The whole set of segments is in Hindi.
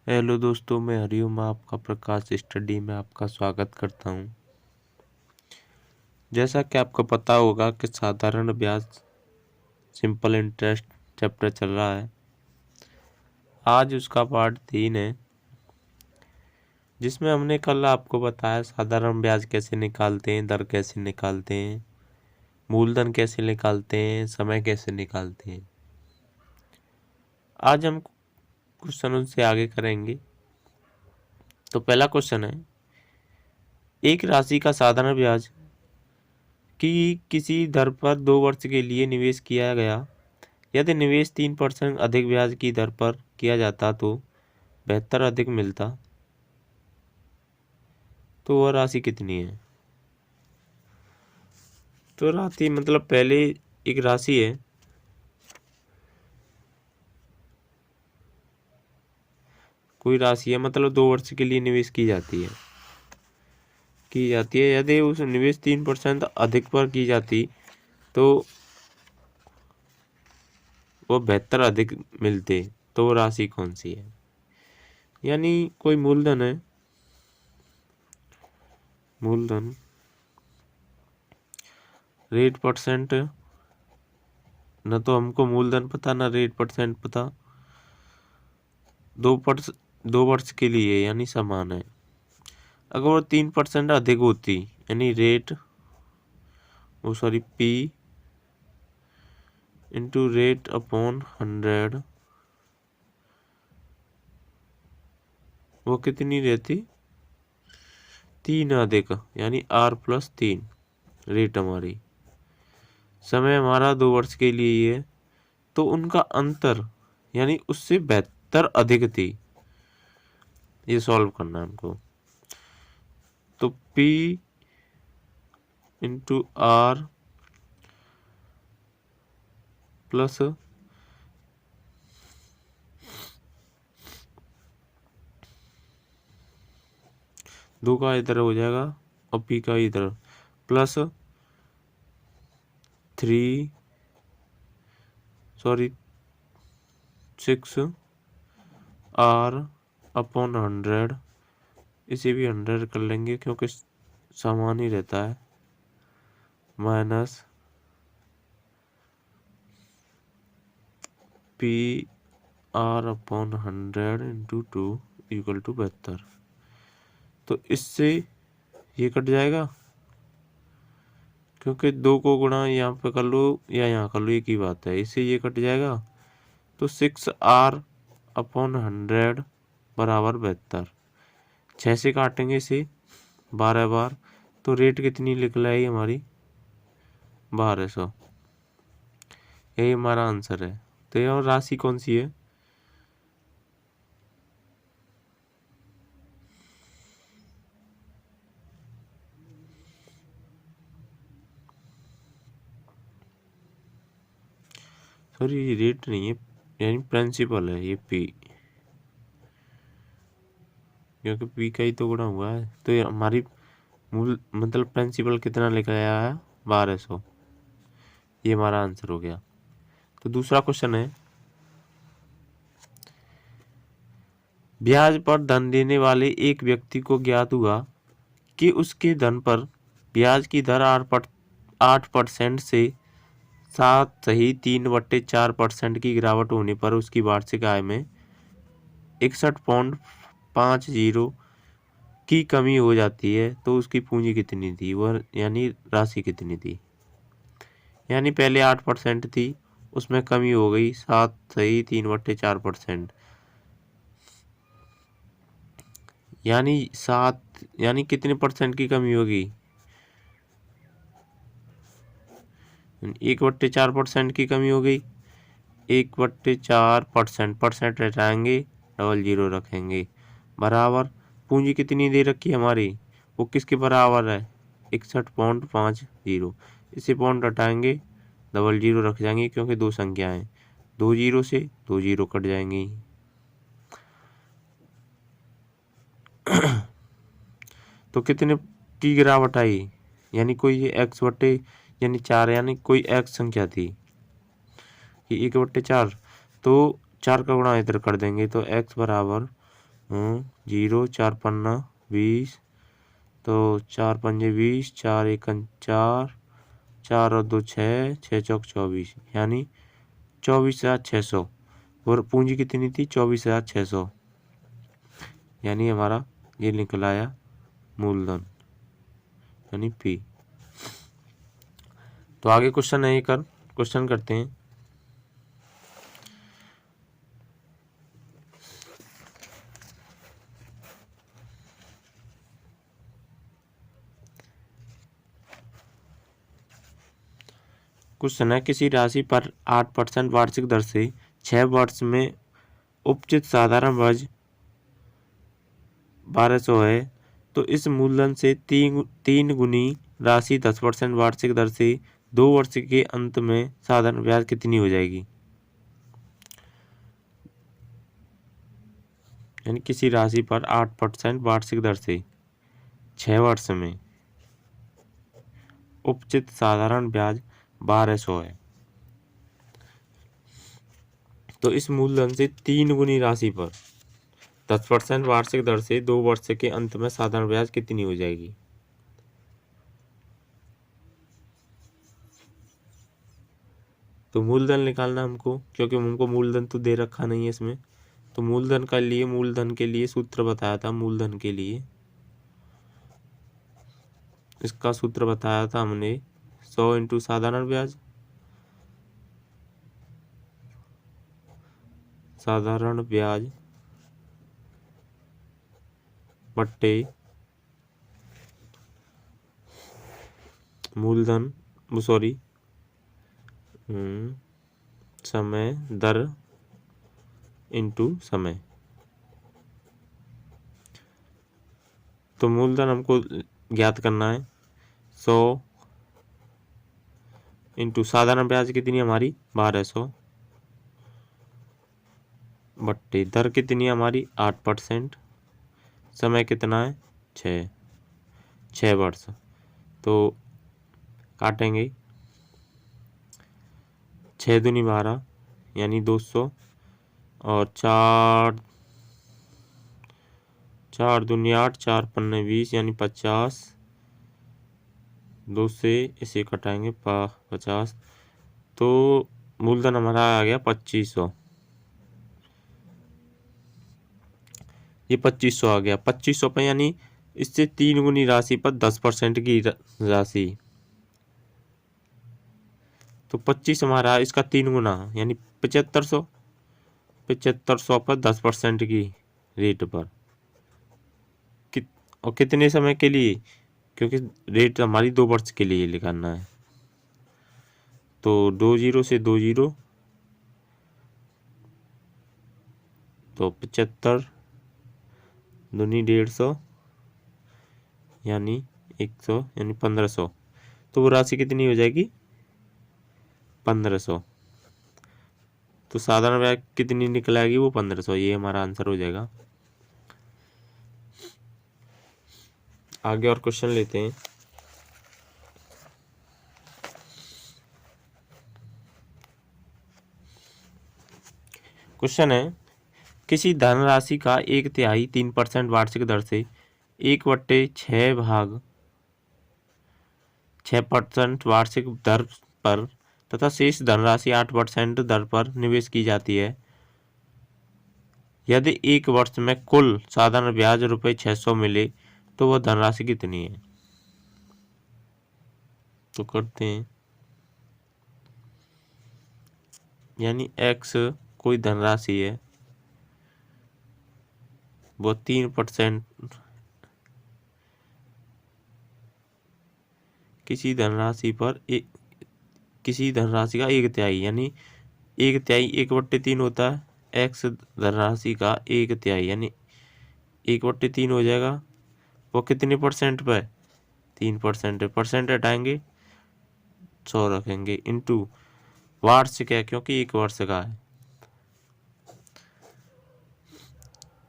हेलो दोस्तों, मैं हरिओम आपका प्रकाश स्टडी में आपका स्वागत करता हूं। जैसा कि आपको पता होगा कि साधारण ब्याज सिंपल इंटरेस्ट चैप्टर चल रहा है। आज उसका पार्ट 3 है, जिसमें हमने कल आपको बताया साधारण ब्याज कैसे निकालते हैं, दर कैसे निकालते हैं, मूलधन कैसे निकालते हैं, समय कैसे निकालते हैं। आज हम क्वेश्चन उनसे आगे करेंगे। तो पहला क्वेश्चन है, एक राशि का साधारण ब्याज कि किसी दर पर 2 वर्ष के लिए निवेश किया गया, यदि निवेश 3% अधिक ब्याज की दर पर किया जाता तो 72 अधिक मिलता, तो वह राशि कितनी है। तो राशि मतलब पहले एक राशि है, कोई राशि है मतलब 2 वर्ष के लिए निवेश की जाती है यदि उस निवेश 3% अधिक पर की जाती तो वो 72 अधिक मिलते, तो वो राशि कौन सी है। यानी कोई मूलधन है, मूलधन रेट परसेंट, न तो हमको मूलधन पता न रेट परसेंट पता। 2 वर्ष के लिए यानी समान है। अगर वो 3% अधिक होती यानी P इंटू रेट अपॉन 100, वो कितनी रहती, 3 अधिक यानी R+3 रेट हमारी। समय हमारा 2 वर्ष के लिए है, तो उनका अंतर यानी उससे 72 अधिक थी। ये सॉल्व करना है हमको। तो P इंटू R प्लस 2 का इधर हो जाएगा और P का इधर प्लस 6 R अपॉन 100, इसे भी 100 कर लेंगे क्योंकि समान ही रहता है, minus PR upon 100 into 2 equal to 72। तो इससे ये कट जाएगा, क्योंकि 2 को गुणा यहाँ पे कर लो या यहाँ कर लो, एक ही बात है। इससे ये कट जाएगा, तो 6R अपॉन 100 बराबर 72। 6 से काटेंगे इसे 12 बार, तो रेट कितनी निकल आई हमारी, 1200। यही हमारा आंसर है। तो यह राशि कौन सी है, सॉरी ये रेट नहीं है यानी प्रिंसिपल है ये P, क्योंकि P का ही तो गुणा हुआ है। तो ये हमारी मूल मतलब प्रिंसिपल कितना लेकर आया है, 1200। ये हमारा आंसर हो गया। तो दूसरा क्वेश्चन है, ब्याज पर धन देने वाले एक व्यक्ति को ज्ञात हुआ कि उसके धन पर ब्याज की दर 8% से 7.3/4% की गिरावट होने पर उसकी वार्षिक आय में 61.50 की कमी हो जाती है, तो उसकी पूंजी कितनी थी, वह यानी राशि कितनी थी। यानी पहले 8% थी, उसमें कमी हो गई 7.3/4%, यानी कितने परसेंट की कमी होगी, 1/4% की कमी हो गई। 1/4% परसेंट हटाएंगे, 00 रखेंगे, बराबर पूंजी कितनी दे रखी है हमारी, वो किसके बराबर है, 61.50। इसे पॉइंट हटाएंगे, 00 रख जाएंगे, क्योंकि 2 संख्याएं, 2 जीरो से 2 जीरो कट जाएंगी। तो कितने की गिरावट आई, यानी कोई ये यानी 4, यानी कोई x संख्या थी कि 1/4, तो 4 का गुणा इधर कर देंगे, तो x बराबर 0, 4 पन्ना 20, तो 4 पंजे 20, 4 एकन 4, 4 और 2 6, 6 चौक 24, यानी 24,600। और पूंजी कितनी थी? 24,600, यानी हमारा ये निकल आया मूलधन, यानी P। तो आगे क्वेश्चन है, क्वेश्चन करते हैं। क्वेश्चन है, किसी राशि पर 8% वार्षिक दर से 6 वर्ष में उपचित साधारण ब्याज 1200 है, तो इस मूलधन से तीन गुनी राशि 10% वार्षिक दर से 2 वर्ष के अंत में साधारण ब्याज कितनी हो जाएगी? यानी किसी राशि पर 8% वार्षिक दर से 6 वर्ष में उपचित साधारण ब्याज 1200 है, तो इस मूलधन से 3 गुनी राशि पर 10% वार्षिक दर से 2 वर्ष के अंत में साधारण ब्याज कितनी हो जाएगी? तो मूलधन निकालना हमको, क्योंकि हमको मूलधन तो दे रखा नहीं है इसमें। तो मूलधन के लिए सूत्र बताया था। मूलधन के लिए इसका सूत्र बताया था हमने 100 इंटू साधारण ब्याज, बट्टे मूलधन, समय दर इंटू समय। तो मूलधन हमको ज्ञात करना है 100 इंटू साधारण ब्याज कितनी हमारी 1200, बट्टे दर कितनी है हमारी 8%, समय कितना है 6 वर्ष। तो काटेंगे 6 दूनी 12, यानी 200, और 4 दूनी 8, 4 पन्ने 20, यानी 50, 2 से इसे कटाएंगे 50, तो मूलधन हमारा आ गया 2500। ये 2500 आ गया। 2500 पे, यानी इससे 3 गुनी राशि पर 10% की राशि, तो 25 हमारा इसका 3 गुना, यानी 7500। 7500 पर 10% की रेट पर और कितने समय के लिए? क्योंकि रेट हमारी 2 वर्ष के लिए निकालना है, तो 2 0 से 2 0, तो 75 दूनी 150, यानी 100, यानी 1500। तो वो राशि कितनी हो जाएगी? 1500। तो साधारण ब्याज कितनी निकल आएगी? वो 1500। ये हमारा आंसर हो जाएगा। आगे और क्वेश्चन लेते हैं। क्वेश्चन है, किसी धनराशि का 1/3 3% वार्षिक दर से 1/6 भाग 6% वार्षिक दर पर तथा शेष धनराशि 8% दर पर निवेश की जाती है। यदि 1 वर्ष में कुल साधारण ब्याज ₹600 मिले तो वह धनराशि कितनी है? तो करते हैं, यानी x कोई धनराशि है, वो 3%, किसी धनराशि का 1/3, यानी 1/3 1/3 होता है। x धनराशि का 1/3, यानी 1/3 हो जाएगा। वो कितने परसेंट पर? 3% है। परसेंट हटाएंगे 100 रखेंगे, इंटू वार्षिक है क्योंकि 1 वर्ष का है,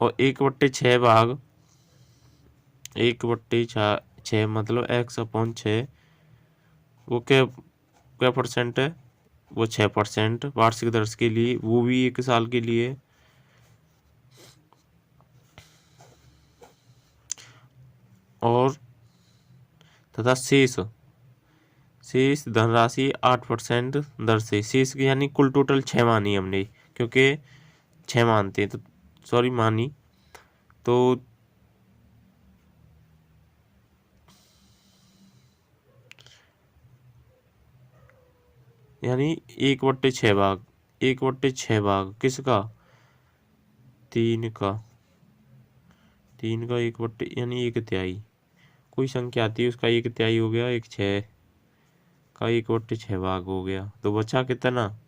और 1/6 भाग 1/6 मतलब x/6, वो क्या परसेंट है? वो 6% वार्षिक दर के लिए, वो भी 1 साल के लिए। और तथा शेष धनराशि 8% दर से, शेष की यानी कुल टोटल 6 मानी हमने, क्योंकि 6 मानते हैं तो सॉरी मानी, तो यानी 1/6 भाग, 1/6 भाग किसका, 3 का, 3 का 1/, यानी 1/3, कोई संख्या आती है उसका 1/3 हो गया, 6 का 1/6 भाग हो गया, तो बचा कितना,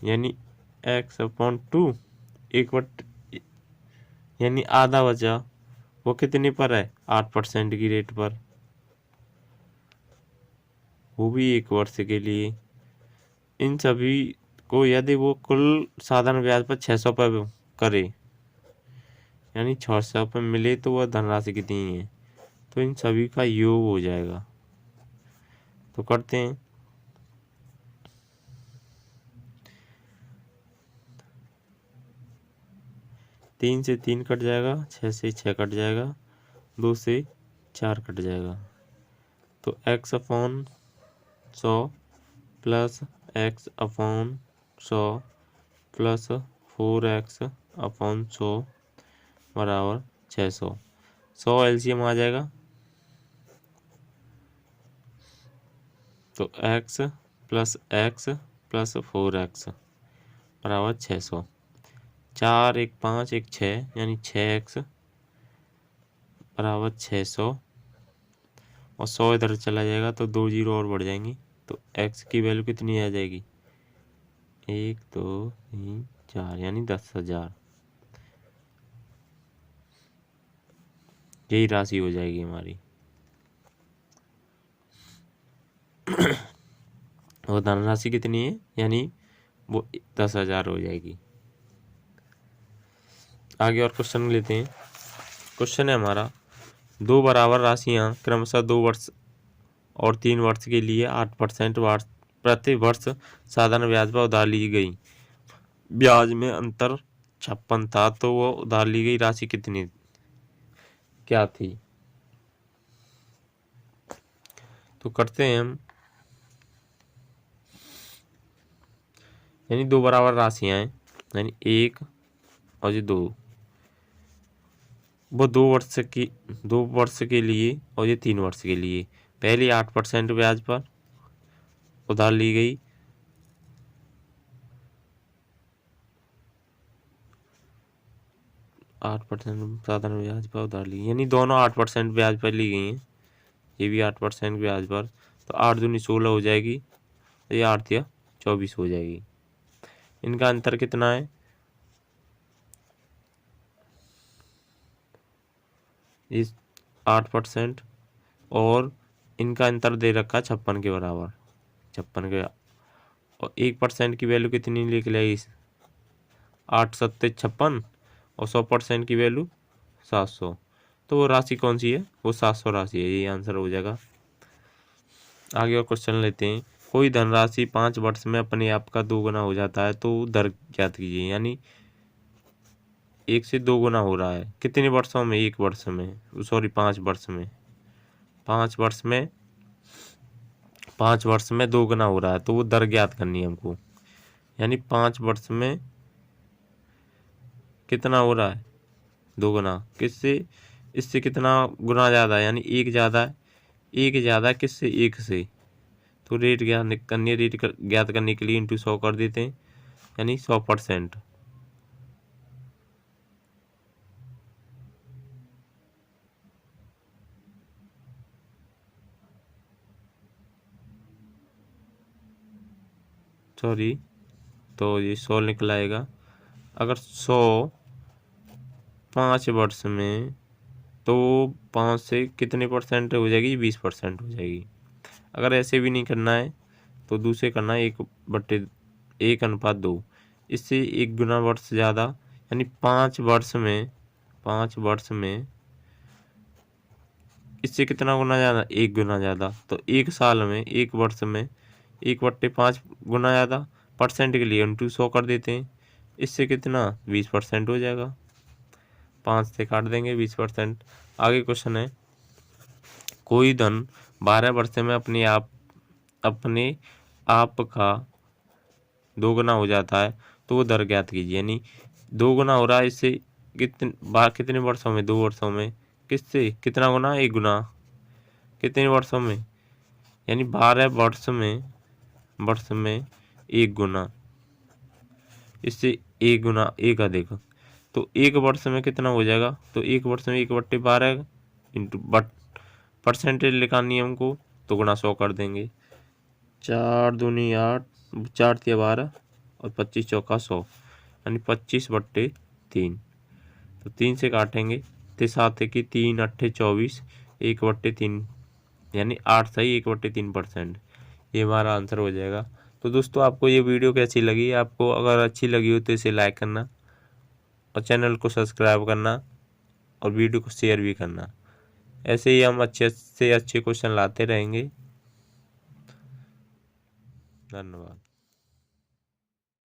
यानी x/2, 1/, यानी आधा बचा, वो कितने पर है, 8% की रेट पर, वो भी 1 वर्ष के लिए। इन सभी को यदि वो कुल साधारण ब्याज पर 600 पर करे, यानी 600 पर मिले, तो वह धनराशि कितनी है, तो इन सभी का योग हो जाएगा। तो करते हैं, तीन से 3 कट जाएगा, 6 से 6 कट जाएगा, 2 से 4 कट जाएगा, तो x/100 plus x/100 plus 4x/100 बराबर 600। 100 एलसीएम आ जाएगा, तो x plus x plus 4x बराबर 600। 4 1 5 1 6, यानी 6x बराबर 600, और 100 इधर चला जाएगा तो 2 जीरो और बढ़ जाएंगी, तो x की वैल्यू कितनी आ जाएगी, 1 2 3 4, यानी 10,000। यही राशि हो जाएगी हमारी। और धनराशि कितनी है, यानी वो 10,000 हो जाएगी। आगे और क्वेश्चन लेते हैं। क्वेश्चन है हमारा, 2 बराबर राशियां क्रमशः 2 वर्ष और 3 वर्ष के लिए 8% प्रति वर्ष साधारण ब्याज पर उधार ली गई। ब्याज में अंतर 56 था, तो वो उधार ली गई राशि कितनी क्या थी। तो करते हैं हम, यानी 2 बराबर राशियां हैं, यानी 1 और ये 2, वो 2 वर्ष के लिए और ये 3 वर्ष के लिए। पहले 8% ब्याज पर उधार ली गई, साधारण ब्याज पर उधार ली, यानी दोनों 8% ब्याज पर ली गई हैं, ये भी 8% ब्याज पर, तो 8 दूनी 16 हो जाएगी, ये 8 या 24 हो जाएगी। इनका अंतर कितना है, इस 8%, और इनका अंतर दे रखा 56 के बराबर, 56 के, और 1% की वैल्यू कितनी निकल आई, 8 सत्ते 56, और 100% की वैल्यू 700, तो वो राशि कौन सी है, वो 700 राशि है, ये आंसर हो जाएगा। आगे और क्वेश्चन लेते हैं। कोई धनराशि 5 वर्ष में अपने आप का 2 गुना हो जाता है, तो दर ज्ञात कीजिए, यानी 1 से 2 गुना हो रहा है, कितने वर्षों में, 1 वर्ष में, सॉरी 5 वर्ष में, 5 वर्ष में 5 वर्ष में 2 गुना हो रहा है, तो वो दर ज्ञात करनी है हमको, यानी 5 वर्ष में कितना हो रहा है, 2 गुना, किससे, इससे कितना गुना ज़्यादा है, यानी 1 ज़्यादा है, 1 ज़्यादा है किससे, 1 से, तो रेट ज्ञात करनी है, रेट ज्ञात करने के लिए इंटू 100 कर देते हैं, यानी 100%। सॉरी, तो ये 100 निकल आएगा। अगर 100 5 वर्ष में, तो 5 से कितने परसेंट हो जाएगी, 20% हो जाएगी। अगर ऐसे भी नहीं करना है तो दूसरे करना है, 1/1:2, इससे 1 गुना वर्ष ज़्यादा, यानी 5 वर्ष में, 5 वर्ष में इससे कितना गुना ज़्यादा, 1 गुना ज़्यादा, तो 1 साल में, 1 वर्ष में 1/5 गुना ज़्यादा, परसेंट के लिए इंटू 100 कर देते हैं, इससे कितना 20% हो जाएगा, 5 से काट देंगे 20%, आगे क्वेश्चन है, कोई धन 12 वर्ष में अपने आप का 2 गुना हो जाता है तो वो दर ज्ञात कीजिए। यानी 2 गुना हो रहा है, इससे कितने वर्षों में? 2 वर्षों में। किससे कितना गुना? 1 गुना। कितने वर्षों में? यानी 12 वर्ष में 1 गुना, इससे 1 गुना 1 अधिक, तो 1 वर्ष में कितना हो जाएगा? तो 1 वर्ष में 1/12 इंटू परसेंटेज निकालनी है हमको, तो गुना 100 कर देंगे। 4 दूनी 8, 4 तिया 12 और 25 चौका 100, यानी 25/3। तो 3 से काटेंगे तो 7 है कि 3 8 24, 1/3, यानी 8 सही 1/3%। ये हमारा आंसर हो जाएगा। तो दोस्तों, आपको ये वीडियो कैसी लगी? आपको अगर अच्छी लगी हो तो इसे लाइक करना और चैनल को सब्सक्राइब करना और वीडियो को शेयर भी करना। ऐसे ही हम अच्छे से अच्छे क्वेश्चन लाते रहेंगे। धन्यवाद।